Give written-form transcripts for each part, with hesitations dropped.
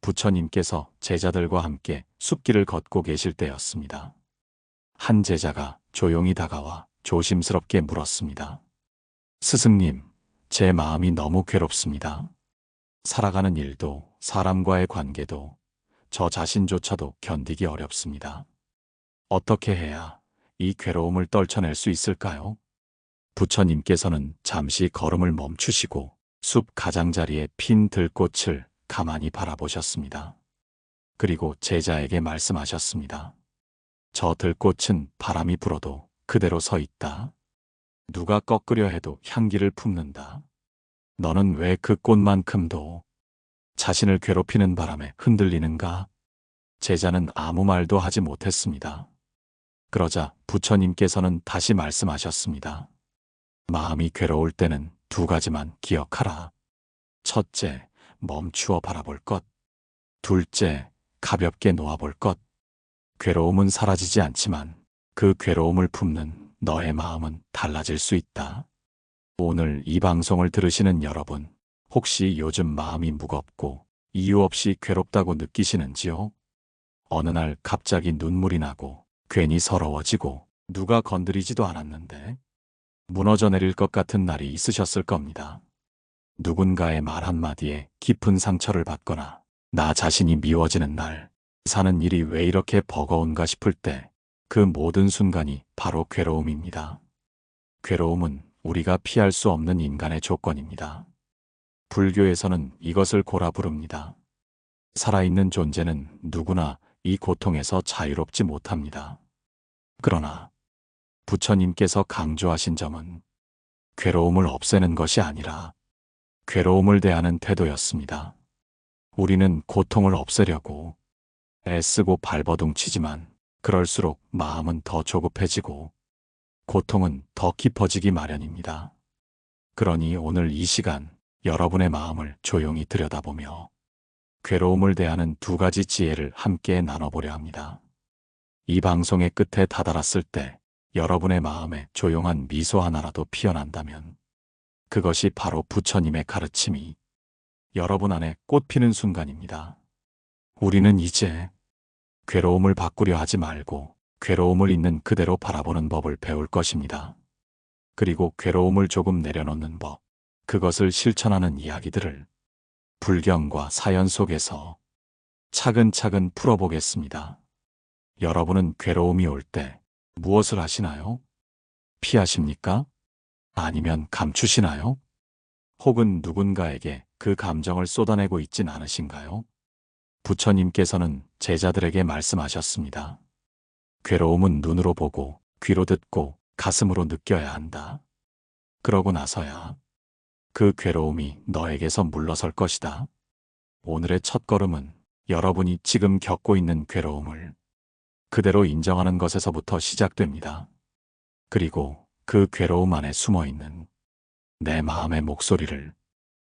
부처님께서 제자들과 함께 숲길을 걷고 계실 때였습니다. 한 제자가 조용히 다가와 조심스럽게 물었습니다. 스승님, 제 마음이 너무 괴롭습니다. 살아가는 일도 사람과의 관계도 저 자신조차도 견디기 어렵습니다. 어떻게 해야 이 괴로움을 떨쳐낼 수 있을까요? 부처님께서는 잠시 걸음을 멈추시고 숲 가장자리에 핀 들꽃을 가만히 바라보셨습니다. 그리고 제자에게 말씀하셨습니다. 저 들꽃은 바람이 불어도 그대로 서 있다. 누가 꺾으려 해도 향기를 품는다. 너는 왜 그 꽃만큼도 자신을 괴롭히는 바람에 흔들리는가? 제자는 아무 말도 하지 못했습니다. 그러자 부처님께서는 다시 말씀하셨습니다. 마음이 괴로울 때는 두 가지만 기억하라. 첫째, 멈추어 바라볼 것. 둘째, 가볍게 놓아볼 것. 괴로움은 사라지지 않지만 그 괴로움을 품는 너의 마음은 달라질 수 있다. 오늘 이 방송을 들으시는 여러분, 혹시 요즘 마음이 무겁고 이유 없이 괴롭다고 느끼시는지요? 어느 날 갑자기 눈물이 나고 괜히 서러워지고 누가 건드리지도 않았는데 무너져 내릴 것 같은 날이 있으셨을 겁니다. 누군가의 말 한마디에 깊은 상처를 받거나 나 자신이 미워지는 날, 사는 일이 왜 이렇게 버거운가 싶을 때 그 모든 순간이 바로 괴로움입니다. 괴로움은 우리가 피할 수 없는 인간의 조건입니다. 불교에서는 이것을 고라 부릅니다. 살아있는 존재는 누구나 이 고통에서 자유롭지 못합니다. 그러나 부처님께서 강조하신 점은 괴로움을 없애는 것이 아니라 괴로움을 대하는 태도였습니다. 우리는 고통을 없애려고 애쓰고 발버둥치지만 그럴수록 마음은 더 조급해지고 고통은 더 깊어지기 마련입니다. 그러니 오늘 이 시간 여러분의 마음을 조용히 들여다보며 괴로움을 대하는 두 가지 지혜를 함께 나눠보려 합니다. 이 방송의 끝에 다다랐을 때 여러분의 마음에 조용한 미소 하나라도 피어난다면 그것이 바로 부처님의 가르침이 여러분 안에 꽃피는 순간입니다. 우리는 이제 괴로움을 바꾸려 하지 말고 괴로움을 있는 그대로 바라보는 법을 배울 것입니다. 그리고 괴로움을 조금 내려놓는 법, 그것을 실천하는 이야기들을 불경과 사연 속에서 차근차근 풀어보겠습니다. 여러분은 괴로움이 올 때 무엇을 하시나요? 피하십니까? 아니면 감추시나요? 혹은 누군가에게 그 감정을 쏟아내고 있진 않으신가요? 부처님께서는 제자들에게 말씀하셨습니다. 괴로움은 눈으로 보고 귀로 듣고 가슴으로 느껴야 한다. 그러고 나서야 그 괴로움이 너에게서 물러설 것이다. 오늘의 첫걸음은 여러분이 지금 겪고 있는 괴로움을 그대로 인정하는 것에서부터 시작됩니다. 그리고 그 괴로움 안에 숨어있는 내 마음의 목소리를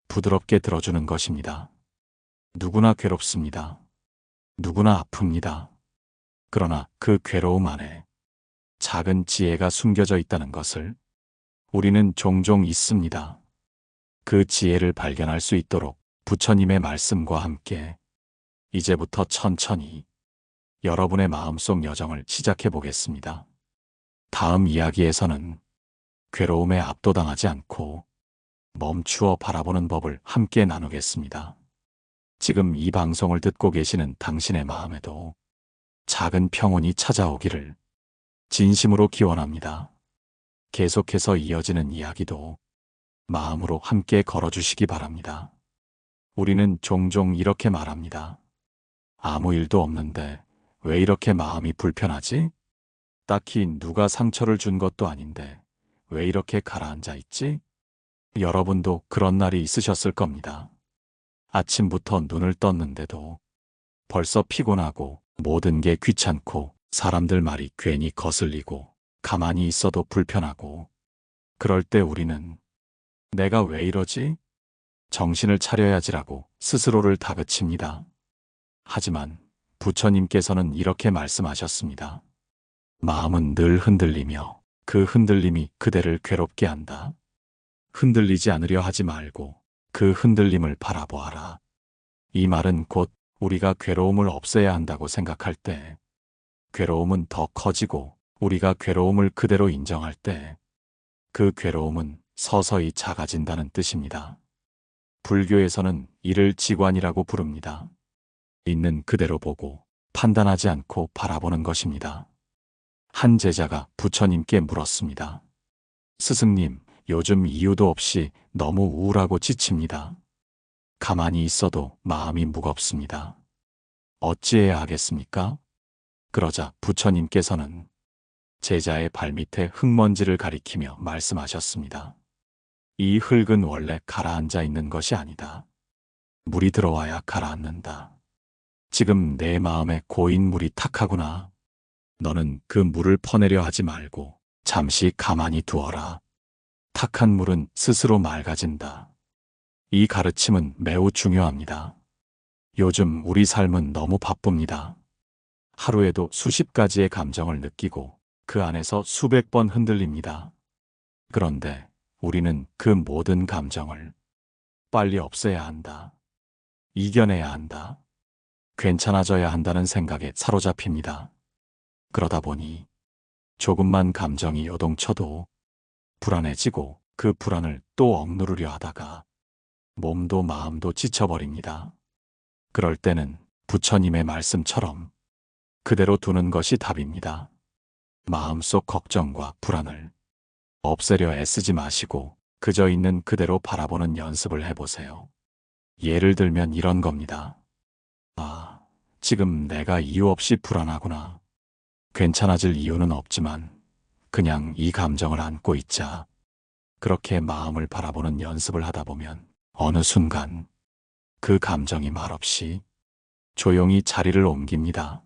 부드럽게 들어주는 것입니다. 누구나 괴롭습니다. 누구나 아픕니다. 그러나 그 괴로움 안에 작은 지혜가 숨겨져 있다는 것을 우리는 종종 잊습니다. 그 지혜를 발견할 수 있도록 부처님의 말씀과 함께 이제부터 천천히 여러분의 마음속 여정을 시작해 보겠습니다. 다음 이야기에서는 괴로움에 압도당하지 않고 멈추어 바라보는 법을 함께 나누겠습니다. 지금 이 방송을 듣고 계시는 당신의 마음에도 작은 평온이 찾아오기를 진심으로 기원합니다. 계속해서 이어지는 이야기도 마음으로 함께 걸어주시기 바랍니다. 우리는 종종 이렇게 말합니다. 아무 일도 없는데 왜 이렇게 마음이 불편하지? 딱히 누가 상처를 준 것도 아닌데 왜 이렇게 가라앉아 있지? 여러분도 그런 날이 있으셨을 겁니다. 아침부터 눈을 떴는데도 벌써 피곤하고 모든 게 귀찮고 사람들 말이 괜히 거슬리고 가만히 있어도 불편하고 그럴 때 우리는 내가 왜 이러지? 정신을 차려야지라고 스스로를 다그칩니다. 하지만 부처님께서는 이렇게 말씀하셨습니다. 마음은 늘 흔들리며 그 흔들림이 그대를 괴롭게 한다. 흔들리지 않으려 하지 말고 그 흔들림을 바라보아라. 이 말은 곧 우리가 괴로움을 없애야 한다고 생각할 때 괴로움은 더 커지고, 우리가 괴로움을 그대로 인정할 때 그 괴로움은 서서히 작아진다는 뜻입니다. 불교에서는 이를 지관이라고 부릅니다. 있는 그대로 보고 판단하지 않고 바라보는 것입니다. 한 제자가 부처님께 물었습니다. 스승님, 요즘 이유도 없이 너무 우울하고 지칩니다. 가만히 있어도 마음이 무겁습니다. 어찌해야 하겠습니까? 그러자 부처님께서는 제자의 발밑에 흙먼지를 가리키며 말씀하셨습니다. 이 흙은 원래 가라앉아 있는 것이 아니다. 물이 들어와야 가라앉는다. 지금 내 마음에 고인 물이 탁하구나. 너는 그 물을 퍼내려 하지 말고 잠시 가만히 두어라. 탁한 물은 스스로 맑아진다. 이 가르침은 매우 중요합니다. 요즘 우리 삶은 너무 바쁩니다. 하루에도 수십 가지의 감정을 느끼고 그 안에서 수백 번 흔들립니다. 그런데 우리는 그 모든 감정을 빨리 없애야 한다. 이겨내야 한다. 괜찮아져야 한다는 생각에 사로잡힙니다. 그러다 보니 조금만 감정이 요동쳐도 불안해지고, 그 불안을 또 억누르려 하다가 몸도 마음도 지쳐버립니다. 그럴 때는 부처님의 말씀처럼 그대로 두는 것이 답입니다. 마음속 걱정과 불안을 없애려 애쓰지 마시고 그저 있는 그대로 바라보는 연습을 해보세요. 예를 들면 이런 겁니다. 아, 지금 내가 이유 없이 불안하구나. 괜찮아질 이유는 없지만 그냥 이 감정을 안고 있자. 그렇게 마음을 바라보는 연습을 하다 보면 어느 순간 그 감정이 말없이 조용히 자리를 옮깁니다.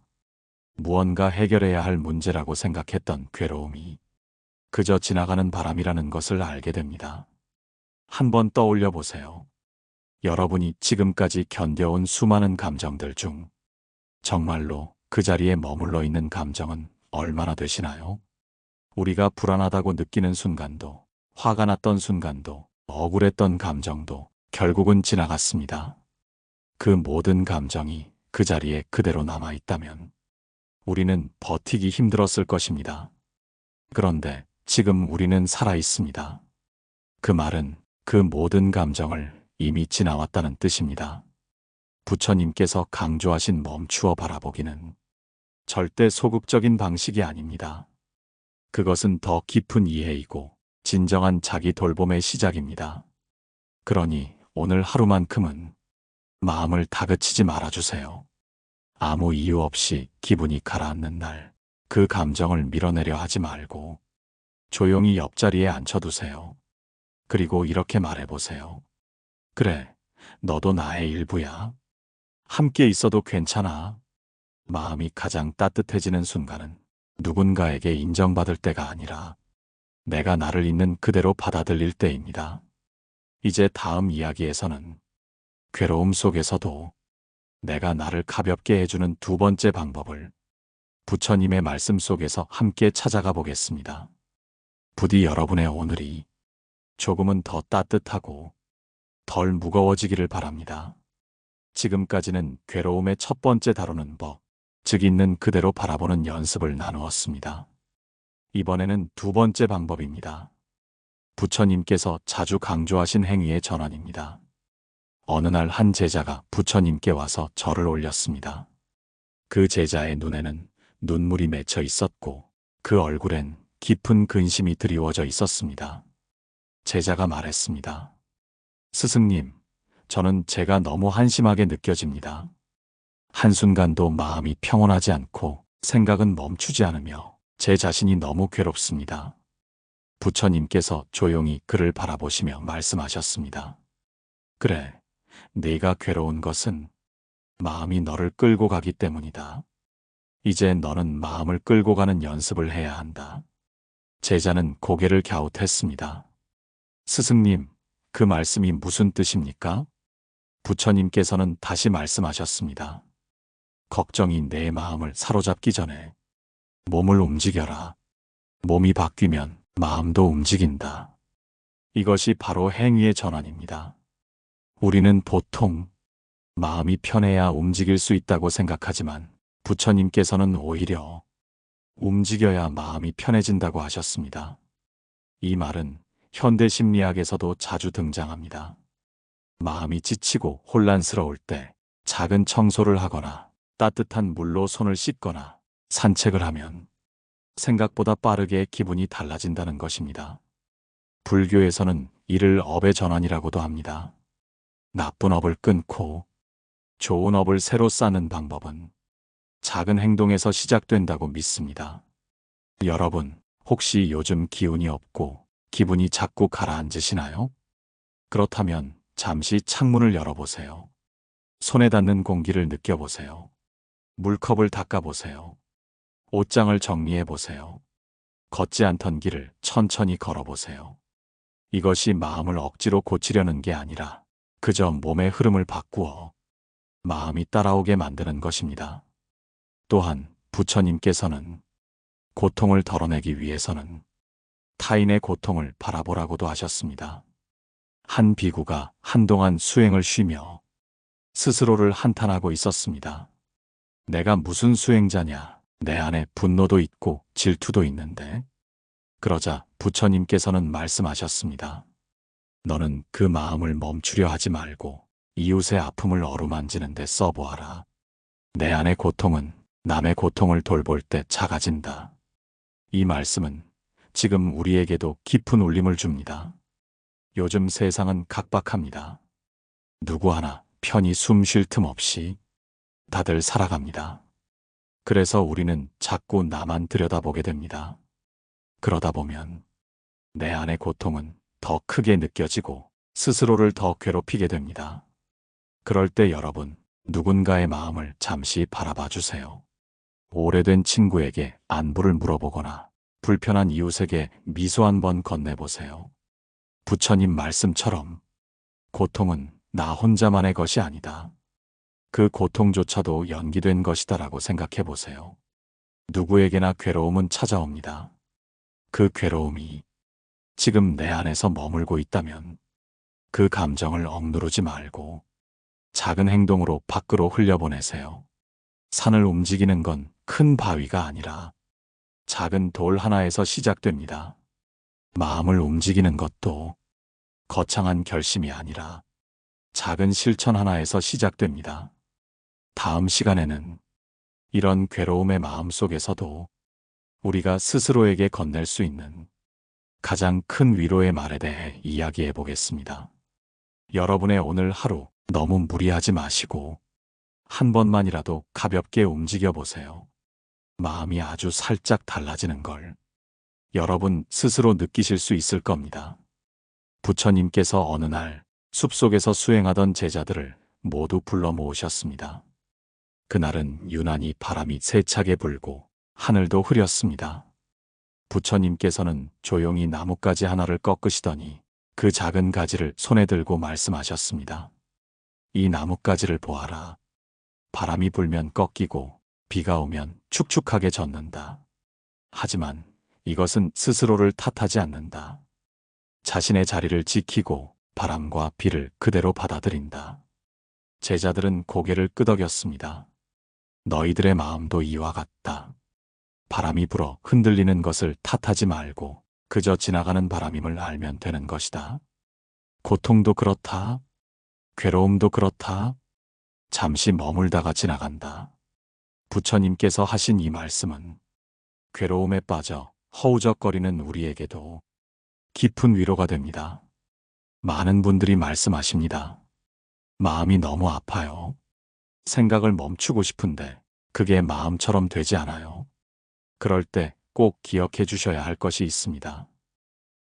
무언가 해결해야 할 문제라고 생각했던 괴로움이 그저 지나가는 바람이라는 것을 알게 됩니다. 한번 떠올려 보세요. 여러분이 지금까지 견뎌온 수많은 감정들 중 정말로 그 자리에 머물러 있는 감정은 얼마나 되시나요? 우리가 불안하다고 느끼는 순간도, 화가 났던 순간도, 억울했던 감정도 결국은 지나갔습니다. 그 모든 감정이 그 자리에 그대로 남아 있다면 우리는 버티기 힘들었을 것입니다. 그런데 지금 우리는 살아 있습니다. 그 말은 그 모든 감정을 이미 지나왔다는 뜻입니다. 부처님께서 강조하신 멈추어 바라보기는 절대 소극적인 방식이 아닙니다. 그것은 더 깊은 이해이고 진정한 자기 돌봄의 시작입니다. 그러니 오늘 하루만큼은 마음을 다그치지 말아주세요. 아무 이유 없이 기분이 가라앉는 날, 그 감정을 밀어내려 하지 말고 조용히 옆자리에 앉혀두세요. 그리고 이렇게 말해보세요. 그래, 너도 나의 일부야. 함께 있어도 괜찮아. 마음이 가장 따뜻해지는 순간은 누군가에게 인정받을 때가 아니라 내가 나를 있는 그대로 받아들일 때입니다. 이제 다음 이야기에서는 괴로움 속에서도 내가 나를 가볍게 해주는 두 번째 방법을 부처님의 말씀 속에서 함께 찾아가 보겠습니다. 부디 여러분의 오늘이 조금은 더 따뜻하고 덜 무거워지기를 바랍니다. 지금까지는 괴로움의 첫 번째 다루는 법, 즉 있는 그대로 바라보는 연습을 나누었습니다. 이번에는 두 번째 방법입니다. 부처님께서 자주 강조하신 행위의 전환입니다. 어느 날 한 제자가 부처님께 와서 절을 올렸습니다. 그 제자의 눈에는 눈물이 맺혀 있었고 그 얼굴엔 깊은 근심이 드리워져 있었습니다. 제자가 말했습니다. 스승님, 저는 제가 너무 한심하게 느껴집니다. 한순간도 마음이 평온하지 않고 생각은 멈추지 않으며 제 자신이 너무 괴롭습니다. 부처님께서 조용히 그를 바라보시며 말씀하셨습니다. 그래, 네가 괴로운 것은 마음이 너를 끌고 가기 때문이다. 이제 너는 마음을 끌고 가는 연습을 해야 한다. 제자는 고개를 갸웃했습니다. 스승님, 그 말씀이 무슨 뜻입니까? 부처님께서는 다시 말씀하셨습니다. 걱정이 내 마음을 사로잡기 전에 몸을 움직여라. 몸이 바뀌면 마음도 움직인다. 이것이 바로 행위의 전환입니다. 우리는 보통 마음이 편해야 움직일 수 있다고 생각하지만 부처님께서는 오히려 움직여야 마음이 편해진다고 하셨습니다. 이 말은 현대 심리학에서도 자주 등장합니다. 마음이 지치고 혼란스러울 때 작은 청소를 하거나 따뜻한 물로 손을 씻거나 산책을 하면 생각보다 빠르게 기분이 달라진다는 것입니다. 불교에서는 이를 업의 전환이라고도 합니다. 나쁜 업을 끊고 좋은 업을 새로 쌓는 방법은 작은 행동에서 시작된다고 믿습니다. 여러분, 혹시 요즘 기운이 없고 기분이 자꾸 가라앉으시나요? 그렇다면 잠시 창문을 열어보세요. 손에 닿는 공기를 느껴보세요. 물컵을 닦아보세요. 옷장을 정리해보세요. 걷지 않던 길을 천천히 걸어보세요. 이것이 마음을 억지로 고치려는 게 아니라 그저 몸의 흐름을 바꾸어 마음이 따라오게 만드는 것입니다. 또한 부처님께서는 고통을 덜어내기 위해서는 타인의 고통을 바라보라고도 하셨습니다. 한 비구가 한동안 수행을 쉬며 스스로를 한탄하고 있었습니다. 내가 무슨 수행자냐? 내 안에 분노도 있고 질투도 있는데. 그러자 부처님께서는 말씀하셨습니다. 너는 그 마음을 멈추려 하지 말고 이웃의 아픔을 어루만지는 데 써보아라. 내 안의 고통은 남의 고통을 돌볼 때 작아진다. 이 말씀은 지금 우리에게도 깊은 울림을 줍니다. 요즘 세상은 각박합니다. 누구 하나 편히 숨 쉴 틈 없이 다들 살아갑니다. 그래서 우리는 자꾸 나만 들여다보게 됩니다. 그러다 보면 내 안의 고통은 더 크게 느껴지고 스스로를 더 괴롭히게 됩니다. 그럴 때 여러분, 누군가의 마음을 잠시 바라봐 주세요. 오래된 친구에게 안부를 물어보거나 불편한 이웃에게 미소 한번 건네보세요. 부처님 말씀처럼 고통은 나 혼자만의 것이 아니다. 그 고통조차도 연기된 것이다라고 생각해 보세요. 누구에게나 괴로움은 찾아옵니다. 그 괴로움이 지금 내 안에서 머물고 있다면 그 감정을 억누르지 말고 작은 행동으로 밖으로 흘려보내세요. 산을 움직이는 건 큰 바위가 아니라 작은 돌 하나에서 시작됩니다. 마음을 움직이는 것도 거창한 결심이 아니라 작은 실천 하나에서 시작됩니다. 다음 시간에는 이런 괴로움의 마음 속에서도 우리가 스스로에게 건넬 수 있는 가장 큰 위로의 말에 대해 이야기해 보겠습니다. 여러분의 오늘 하루 너무 무리하지 마시고 한 번만이라도 가볍게 움직여 보세요. 마음이 아주 살짝 달라지는 걸 여러분 스스로 느끼실 수 있을 겁니다. 부처님께서 어느 날 숲속에서 수행하던 제자들을 모두 불러 모으셨습니다. 그날은 유난히 바람이 세차게 불고 하늘도 흐렸습니다. 부처님께서는 조용히 나뭇가지 하나를 꺾으시더니 그 작은 가지를 손에 들고 말씀하셨습니다. 이 나뭇가지를 보아라. 바람이 불면 꺾이고 비가 오면 축축하게 젖는다. 하지만 이것은 스스로를 탓하지 않는다. 자신의 자리를 지키고 바람과 비를 그대로 받아들인다. 제자들은 고개를 끄덕였습니다. 너희들의 마음도 이와 같다. 바람이 불어 흔들리는 것을 탓하지 말고 그저 지나가는 바람임을 알면 되는 것이다. 고통도 그렇다. 괴로움도 그렇다. 잠시 머물다가 지나간다. 부처님께서 하신 이 말씀은 괴로움에 빠져 허우적거리는 우리에게도 깊은 위로가 됩니다. 많은 분들이 말씀하십니다. 마음이 너무 아파요. 생각을 멈추고 싶은데 그게 마음처럼 되지 않아요. 그럴 때 꼭 기억해 주셔야 할 것이 있습니다.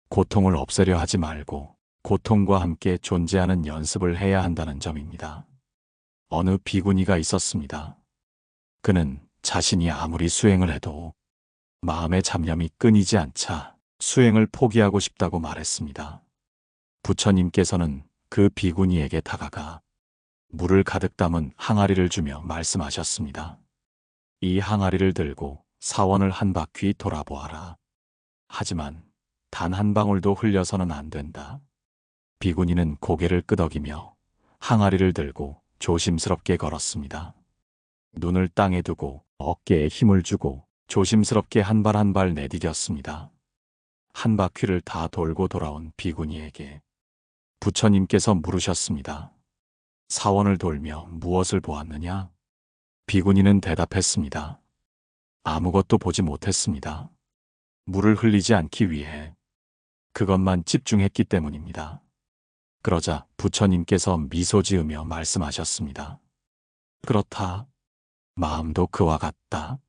고통을 없애려 하지 말고 고통과 함께 존재하는 연습을 해야 한다는 점입니다. 어느 비구니가 있었습니다. 그는 자신이 아무리 수행을 해도 마음의 잡념이 끊이지 않자 수행을 포기하고 싶다고 말했습니다. 부처님께서는 그 비구니에게 다가가 물을 가득 담은 항아리를 주며 말씀하셨습니다. 이 항아리를 들고 사원을 한 바퀴 돌아보아라. 하지만 단 한 방울도 흘려서는 안 된다. 비구니는 고개를 끄덕이며 항아리를 들고 조심스럽게 걸었습니다. 눈을 땅에 두고 어깨에 힘을 주고 조심스럽게 한 발 한 발 내디뎠습니다. 한 바퀴를 다 돌고 돌아온 비구니에게 부처님께서 물으셨습니다. 사원을 돌며 무엇을 보았느냐? 비구니는 대답했습니다. 아무것도 보지 못했습니다. 물을 흘리지 않기 위해 그것만 집중했기 때문입니다. 그러자 부처님께서 미소 지으며 말씀하셨습니다. 그렇다. 마음도 그와 같다.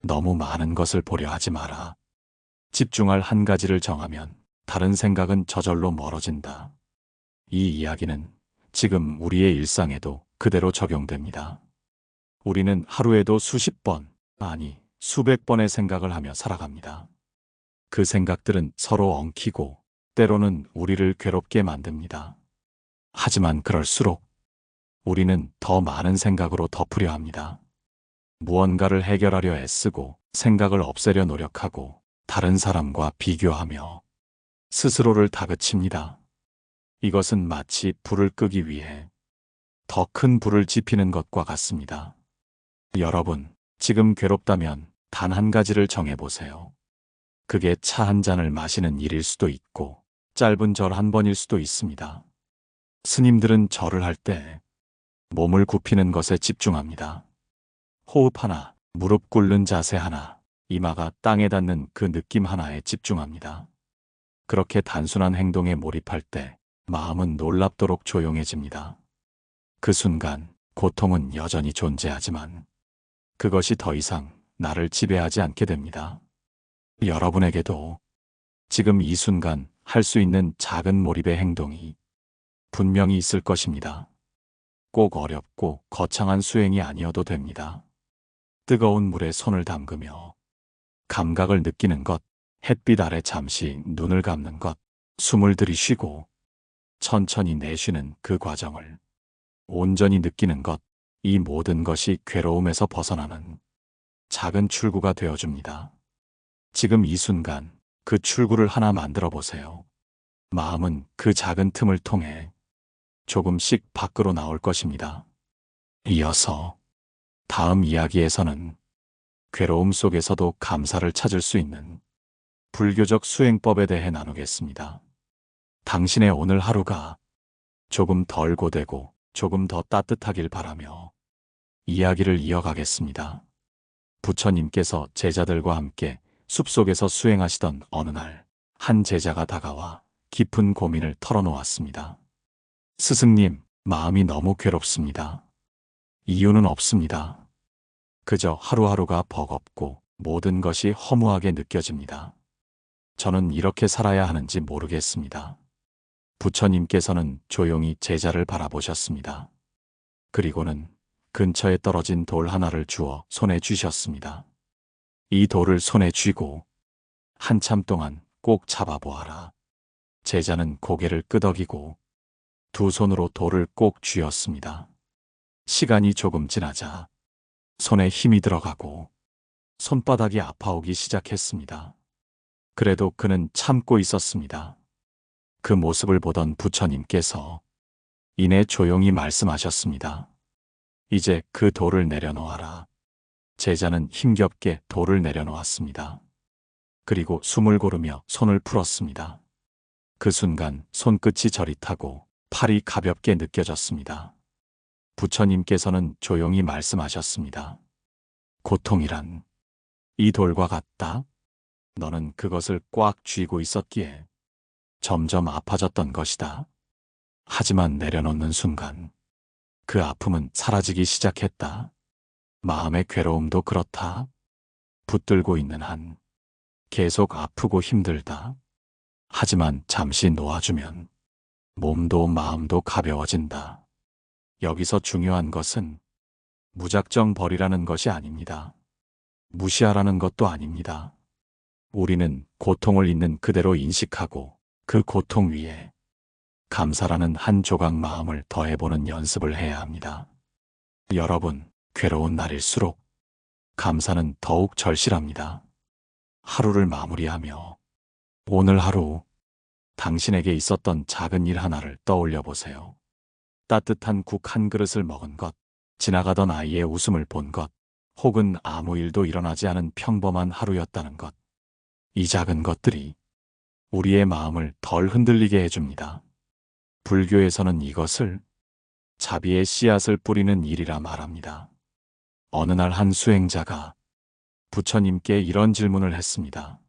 너무 많은 것을 보려 하지 마라. 집중할 한 가지를 정하면 다른 생각은 저절로 멀어진다. 이 이야기는 지금 우리의 일상에도 그대로 적용됩니다. 우리는 하루에도 수십 번, 아니 수백 번의 생각을 하며 살아갑니다. 그 생각들은 서로 엉키고 때로는 우리를 괴롭게 만듭니다. 하지만 그럴수록 우리는 더 많은 생각으로 덮으려 합니다. 무언가를 해결하려 애쓰고 생각을 없애려 노력하고 다른 사람과 비교하며 스스로를 다그칩니다. 이것은 마치 불을 끄기 위해 더 큰 불을 지피는 것과 같습니다. 여러분, 지금 괴롭다면 단 한 가지를 정해보세요. 그게 차 한 잔을 마시는 일일 수도 있고 짧은 절 한 번일 수도 있습니다. 스님들은 절을 할 때 몸을 굽히는 것에 집중합니다. 호흡 하나, 무릎 꿇는 자세 하나, 이마가 땅에 닿는 그 느낌 하나에 집중합니다. 그렇게 단순한 행동에 몰입할 때 마음은 놀랍도록 조용해집니다. 그 순간 고통은 여전히 존재하지만 그것이 더 이상 나를 지배하지 않게 됩니다. 여러분에게도 지금 이 순간 할 수 있는 작은 몰입의 행동이 분명히 있을 것입니다. 꼭 어렵고 거창한 수행이 아니어도 됩니다. 뜨거운 물에 손을 담그며 감각을 느끼는 것, 햇빛 아래 잠시 눈을 감는 것, 숨을 들이쉬고 천천히 내쉬는 그 과정을 온전히 느끼는 것, 이 모든 것이 괴로움에서 벗어나는 작은 출구가 되어줍니다. 지금 이 순간 그 출구를 하나 만들어 보세요. 마음은 그 작은 틈을 통해 조금씩 밖으로 나올 것입니다. 이어서 다음 이야기에서는 괴로움 속에서도 감사를 찾을 수 있는 불교적 수행법에 대해 나누겠습니다. 당신의 오늘 하루가 조금 덜 고되고 조금 더 따뜻하길 바라며 이야기를 이어가겠습니다. 부처님께서 제자들과 함께 숲속에서 수행하시던 어느 날, 한 제자가 다가와 깊은 고민을 털어놓았습니다. 스승님, 마음이 너무 괴롭습니다. 이유는 없습니다. 그저 하루하루가 버겁고 모든 것이 허무하게 느껴집니다. 저는 이렇게 살아야 하는지 모르겠습니다. 부처님께서는 조용히 제자를 바라보셨습니다. 그리고는 근처에 떨어진 돌 하나를 주어 손에 쥐셨습니다. 이 돌을 손에 쥐고 한참 동안 꼭 잡아보아라. 제자는 고개를 끄덕이고 두 손으로 돌을 꼭 쥐었습니다. 시간이 조금 지나자 손에 힘이 들어가고 손바닥이 아파오기 시작했습니다. 그래도 그는 참고 있었습니다. 그 모습을 보던 부처님께서 이내 조용히 말씀하셨습니다. 이제 그 돌을 내려놓아라. 제자는 힘겹게 돌을 내려놓았습니다. 그리고 숨을 고르며 손을 풀었습니다. 그 순간 손끝이 저릿하고 팔이 가볍게 느껴졌습니다. 부처님께서는 조용히 말씀하셨습니다. 고통이란 이 돌과 같다. 너는 그것을 꽉 쥐고 있었기에 점점 아파졌던 것이다. 하지만 내려놓는 순간 그 아픔은 사라지기 시작했다. 마음의 괴로움도 그렇다. 붙들고 있는 한 계속 아프고 힘들다. 하지만 잠시 놓아주면 몸도 마음도 가벼워진다. 여기서 중요한 것은 무작정 버리라는 것이 아닙니다. 무시하라는 것도 아닙니다. 우리는 고통을 있는 그대로 인식하고 그 고통 위에 감사라는 한 조각 마음을 더해보는 연습을 해야 합니다. 여러분, 괴로운 날일수록 감사는 더욱 절실합니다. 하루를 마무리하며 오늘 하루 당신에게 있었던 작은 일 하나를 떠올려 보세요. 따뜻한 국 한 그릇을 먹은 것, 지나가던 아이의 웃음을 본 것, 혹은 아무 일도 일어나지 않은 평범한 하루였다는 것. 이 작은 것들이 우리의 마음을 덜 흔들리게 해줍니다. 불교에서는 이것을 자비의 씨앗을 뿌리는 일이라 말합니다. 어느 날 한 수행자가 부처님께 이런 질문을 했습니다.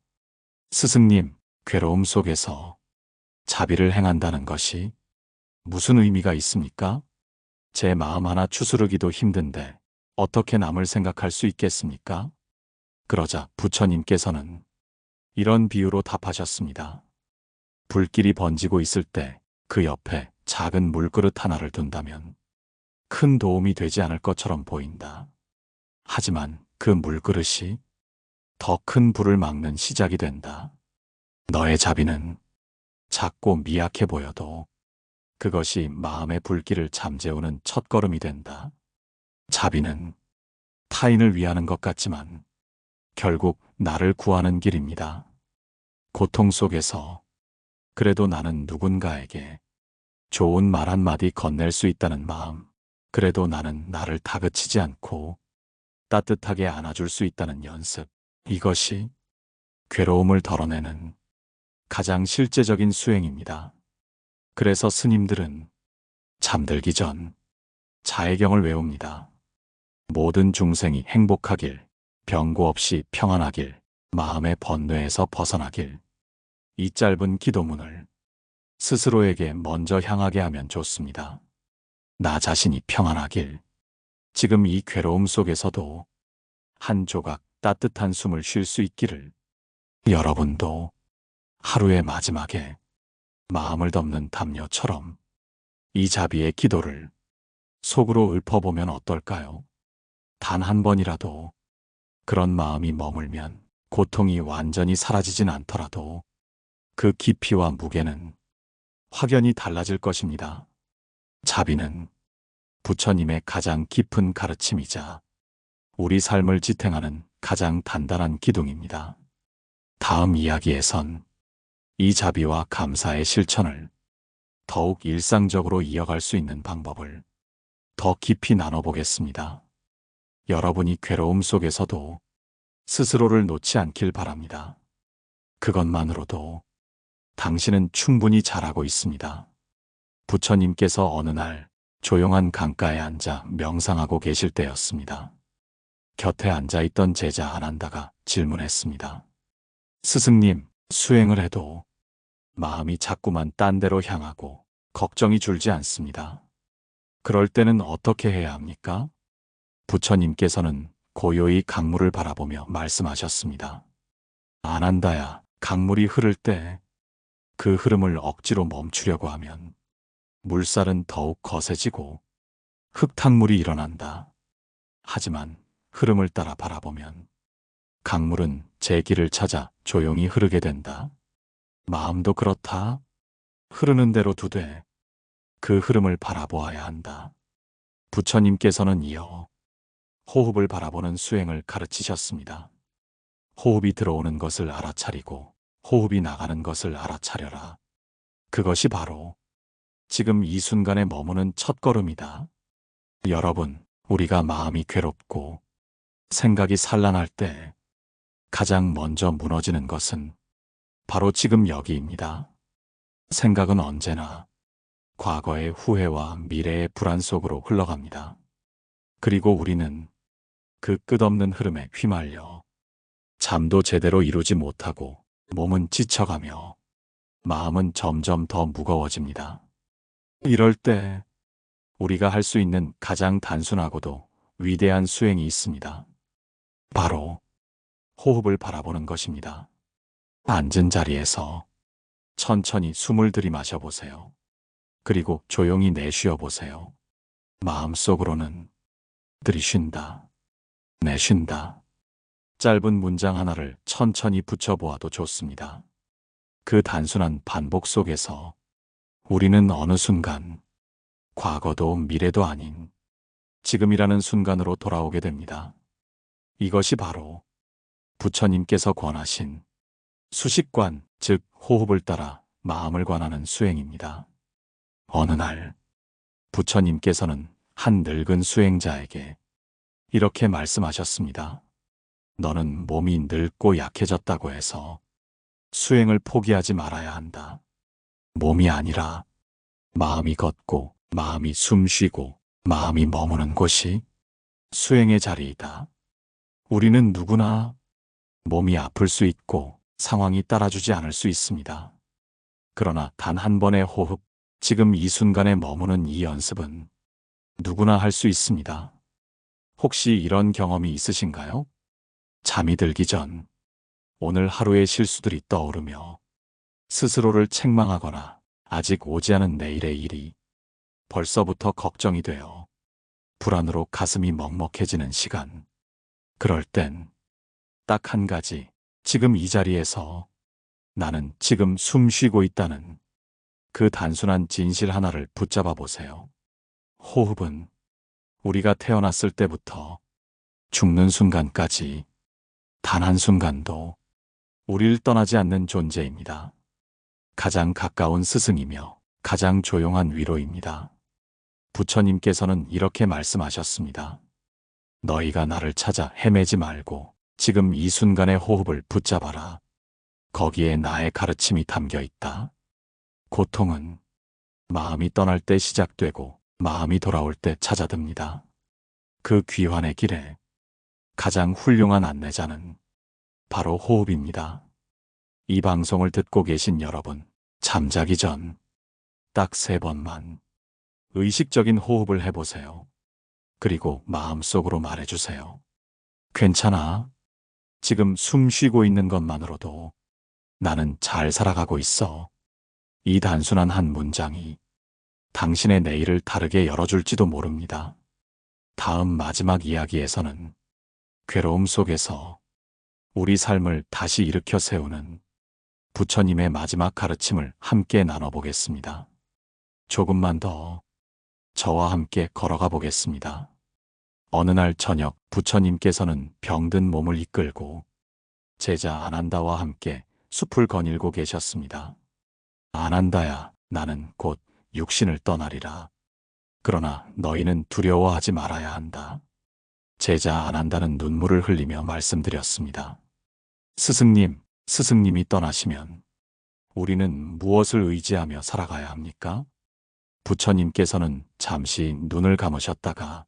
스승님, 괴로움 속에서 자비를 행한다는 것이 무슨 의미가 있습니까? 제 마음 하나 추스르기도 힘든데 어떻게 남을 생각할 수 있겠습니까? 그러자 부처님께서는 이런 비유로 답하셨습니다. 불길이 번지고 있을 때 그 옆에 작은 물그릇 하나를 둔다면 큰 도움이 되지 않을 것처럼 보인다. 하지만 그 물그릇이 더 큰 불을 막는 시작이 된다. 너의 자비는 작고 미약해 보여도 그것이 마음의 불길을 잠재우는 첫걸음이 된다. 자비는 타인을 위하는 것 같지만 결국 나를 구하는 길입니다. 고통 속에서 그래도 나는 누군가에게 좋은 말 한마디 건넬 수 있다는 마음, 그래도 나는 나를 다그치지 않고 따뜻하게 안아줄 수 있다는 연습, 이것이 괴로움을 덜어내는 가장 실제적인 수행입니다. 그래서 스님들은 잠들기 전 자애경을 외웁니다. 모든 중생이 행복하길, 병고 없이 평안하길, 마음의 번뇌에서 벗어나길. 이 짧은 기도문을 스스로에게 먼저 향하게 하면 좋습니다. 나 자신이 평안하길. 지금 이 괴로움 속에서도 한 조각 따뜻한 숨을 쉴 수 있기를. 여러분도 하루의 마지막에 마음을 덮는 담요처럼 이 자비의 기도를 속으로 읊어보면 어떨까요? 단 한 번이라도 그런 마음이 머물면 고통이 완전히 사라지진 않더라도 그 깊이와 무게는 확연히 달라질 것입니다. 자비는 부처님의 가장 깊은 가르침이자 우리 삶을 지탱하는 가장 단단한 기둥입니다. 다음 이야기에선 이 자비와 감사의 실천을 더욱 일상적으로 이어갈 수 있는 방법을 더 깊이 나눠보겠습니다. 여러분이 괴로움 속에서도 스스로를 놓지 않길 바랍니다. 그것만으로도 당신은 충분히 잘하고 있습니다. 부처님께서 어느 날 조용한 강가에 앉아 명상하고 계실 때였습니다. 곁에 앉아있던 제자 아난다가 질문했습니다. 스승님, 수행을 해도 마음이 자꾸만 딴 데로 향하고 걱정이 줄지 않습니다. 그럴 때는 어떻게 해야 합니까? 부처님께서는 고요히 강물을 바라보며 말씀하셨습니다. 아난다야, 강물이 흐를 때 그 흐름을 억지로 멈추려고 하면 물살은 더욱 거세지고 흙탕물이 일어난다. 하지만 흐름을 따라 바라보면 강물은 제 길을 찾아 조용히 흐르게 된다. 마음도 그렇다. 흐르는 대로 두되 그 흐름을 바라보아야 한다. 부처님께서는 이어 호흡을 바라보는 수행을 가르치셨습니다. 호흡이 들어오는 것을 알아차리고 호흡이 나가는 것을 알아차려라. 그것이 바로 지금 이 순간에 머무는 첫걸음이다. 여러분, 우리가 마음이 괴롭고 생각이 산란할 때 가장 먼저 무너지는 것은 바로 지금 여기입니다. 생각은 언제나 과거의 후회와 미래의 불안 속으로 흘러갑니다. 그리고 우리는 그 끝없는 흐름에 휘말려 잠도 제대로 이루지 못하고 몸은 지쳐가며 마음은 점점 더 무거워집니다. 이럴 때 우리가 할 수 있는 가장 단순하고도 위대한 수행이 있습니다. 바로 호흡을 바라보는 것입니다. 앉은 자리에서 천천히 숨을 들이마셔 보세요. 그리고 조용히 내쉬어 보세요. 마음속으로는 들이쉰다, 내쉰다. 짧은 문장 하나를 천천히 붙여보아도 좋습니다. 그 단순한 반복 속에서 우리는 어느 순간 과거도 미래도 아닌 지금이라는 순간으로 돌아오게 됩니다. 이것이 바로 부처님께서 권하신 수식관, 즉 호흡을 따라 마음을 관하는 수행입니다. 어느 날 부처님께서는 한 늙은 수행자에게 이렇게 말씀하셨습니다. 너는 몸이 늙고 약해졌다고 해서 수행을 포기하지 말아야 한다. 몸이 아니라 마음이 걷고 마음이 숨쉬고 마음이 머무는 곳이 수행의 자리이다. 우리는 누구나 몸이 아플 수 있고 상황이 따라주지 않을 수 있습니다. 그러나 단 한 번의 호흡, 지금 이 순간에 머무는 이 연습은 누구나 할 수 있습니다. 혹시 이런 경험이 있으신가요? 잠이 들기 전 오늘 하루의 실수들이 떠오르며 스스로를 책망하거나 아직 오지 않은 내일의 일이 벌써부터 걱정이 되어 불안으로 가슴이 먹먹해지는 시간. 그럴 땐 딱 한 가지, 지금 이 자리에서 나는 지금 숨 쉬고 있다는 그 단순한 진실 하나를 붙잡아 보세요. 호흡은 우리가 태어났을 때부터 죽는 순간까지 단 한순간도 우리를 떠나지 않는 존재입니다. 가장 가까운 스승이며 가장 조용한 위로입니다. 부처님께서는 이렇게 말씀하셨습니다. 너희가 나를 찾아 헤매지 말고 지금 이 순간의 호흡을 붙잡아라. 거기에 나의 가르침이 담겨 있다. 고통은 마음이 떠날 때 시작되고 마음이 돌아올 때 찾아듭니다. 그 귀환의 길에 가장 훌륭한 안내자는 바로 호흡입니다. 이 방송을 듣고 계신 여러분, 잠자기 전 딱 3번만 의식적인 호흡을 해보세요. 그리고 마음속으로 말해주세요. 괜찮아. 지금 숨 쉬고 있는 것만으로도 나는 잘 살아가고 있어. 이 단순한 한 문장이 당신의 내일을 다르게 열어줄지도 모릅니다. 다음 마지막 이야기에서는 괴로움 속에서 우리 삶을 다시 일으켜 세우는 부처님의 마지막 가르침을 함께 나눠보겠습니다. 조금만 더 저와 함께 걸어가 보겠습니다. 어느 날 저녁 부처님께서는 병든 몸을 이끌고 제자 아난다와 함께 숲을 거닐고 계셨습니다. 아난다야, 나는 곧 육신을 떠나리라. 그러나 너희는 두려워하지 말아야 한다. 제자 아난다는 눈물을 흘리며 말씀드렸습니다. 스승님, 스승님이 떠나시면 우리는 무엇을 의지하며 살아가야 합니까? 부처님께서는 잠시 눈을 감으셨다가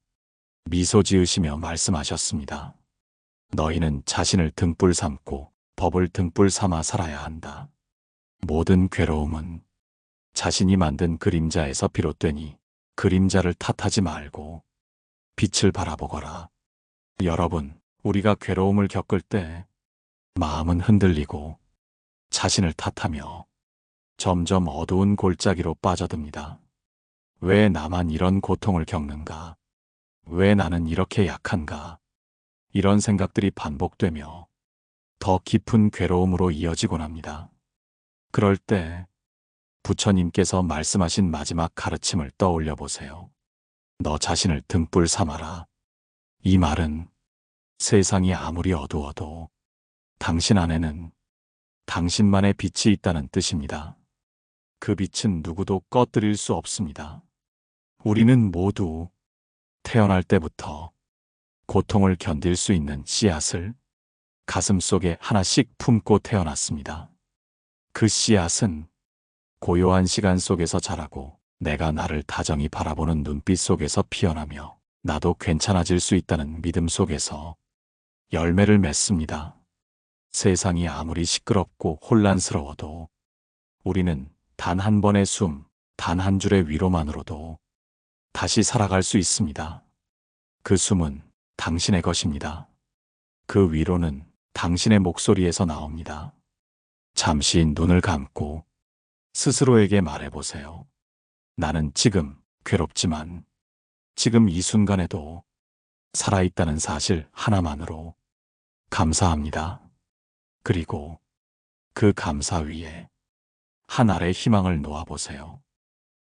미소 지으시며 말씀하셨습니다. 너희는 자신을 등불 삼고 법을 등불 삼아 살아야 한다. 모든 괴로움은 자신이 만든 그림자에서 비롯되니 그림자를 탓하지 말고 빛을 바라보거라. 여러분, 우리가 괴로움을 겪을 때 마음은 흔들리고 자신을 탓하며 점점 어두운 골짜기로 빠져듭니다. 왜 나만 이런 고통을 겪는가? 왜 나는 이렇게 약한가? 이런 생각들이 반복되며 더 깊은 괴로움으로 이어지곤 합니다. 그럴 때 부처님께서 말씀하신 마지막 가르침을 떠올려 보세요. 너 자신을 등불 삼아라. 이 말은 세상이 아무리 어두워도 당신 안에는 당신만의 빛이 있다는 뜻입니다. 그 빛은 누구도 꺼뜨릴 수 없습니다. 우리는 모두 태어날 때부터 고통을 견딜 수 있는 씨앗을 가슴 속에 하나씩 품고 태어났습니다. 그 씨앗은 고요한 시간 속에서 자라고 내가 나를 다정히 바라보는 눈빛 속에서 피어나며 나도 괜찮아질 수 있다는 믿음 속에서 열매를 맺습니다. 세상이 아무리 시끄럽고 혼란스러워도 우리는 단 한 번의 숨, 단 한 줄의 위로만으로도 다시 살아갈 수 있습니다. 그 숨은 당신의 것입니다. 그 위로는 당신의 목소리에서 나옵니다. 잠시 눈을 감고 스스로에게 말해보세요. 나는 지금 괴롭지만 지금 이 순간에도 살아있다는 사실 하나만으로 감사합니다. 그리고 그 감사 위에 한 알의 희망을 놓아보세요.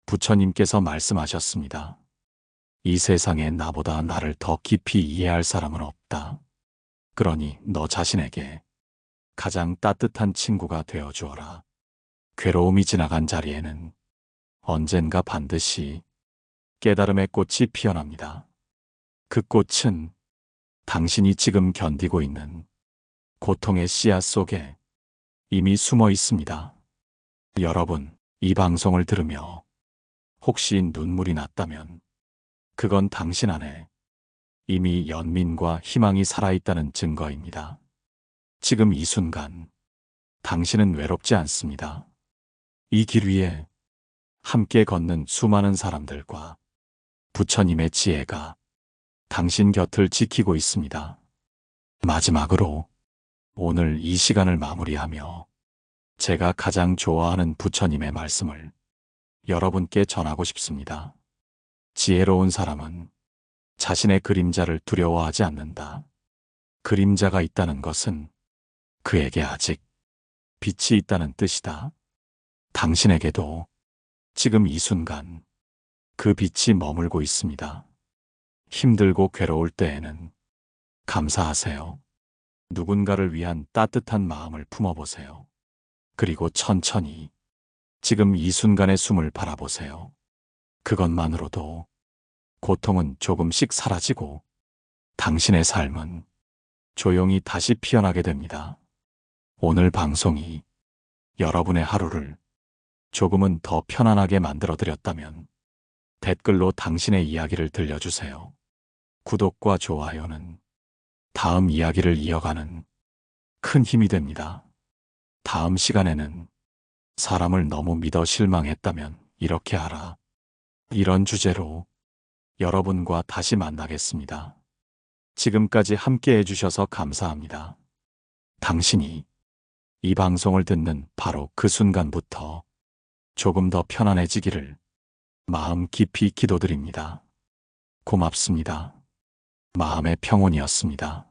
부처님께서 말씀하셨습니다. 이 세상에 나보다 나를 더 깊이 이해할 사람은 없다. 그러니 너 자신에게 가장 따뜻한 친구가 되어 주어라. 괴로움이 지나간 자리에는 언젠가 반드시 깨달음의 꽃이 피어납니다. 그 꽃은 당신이 지금 견디고 있는 고통의 씨앗 속에 이미 숨어 있습니다. 여러분, 이 방송을 들으며 혹시 눈물이 났다면 그건 당신 안에 이미 연민과 희망이 살아있다는 증거입니다. 지금 이 순간 당신은 외롭지 않습니다. 이 길 위에 함께 걷는 수많은 사람들과 부처님의 지혜가 당신 곁을 지키고 있습니다. 마지막으로 오늘 이 시간을 마무리하며 제가 가장 좋아하는 부처님의 말씀을 여러분께 전하고 싶습니다. 지혜로운 사람은 자신의 그림자를 두려워하지 않는다. 그림자가 있다는 것은 그에게 아직 빛이 있다는 뜻이다. 당신에게도 지금 이 순간 그 빛이 머물고 있습니다. 힘들고 괴로울 때에는 감사하세요. 누군가를 위한 따뜻한 마음을 품어보세요. 그리고 천천히 지금 이 순간의 숨을 바라보세요. 그것만으로도 고통은 조금씩 사라지고 당신의 삶은 조용히 다시 피어나게 됩니다. 오늘 방송이 여러분의 하루를 조금은 더 편안하게 만들어드렸다면 댓글로 당신의 이야기를 들려주세요. 구독과 좋아요는 다음 이야기를 이어가는 큰 힘이 됩니다. 다음 시간에는 사람을 너무 믿어 실망했다면 이렇게 하라. 이런 주제로 여러분과 다시 만나겠습니다. 지금까지 함께 해주셔서 감사합니다. 당신이 이 방송을 듣는 바로 그 순간부터 조금 더 편안해지기를 마음 깊이 기도드립니다. 고맙습니다. 마음의 평온이었습니다.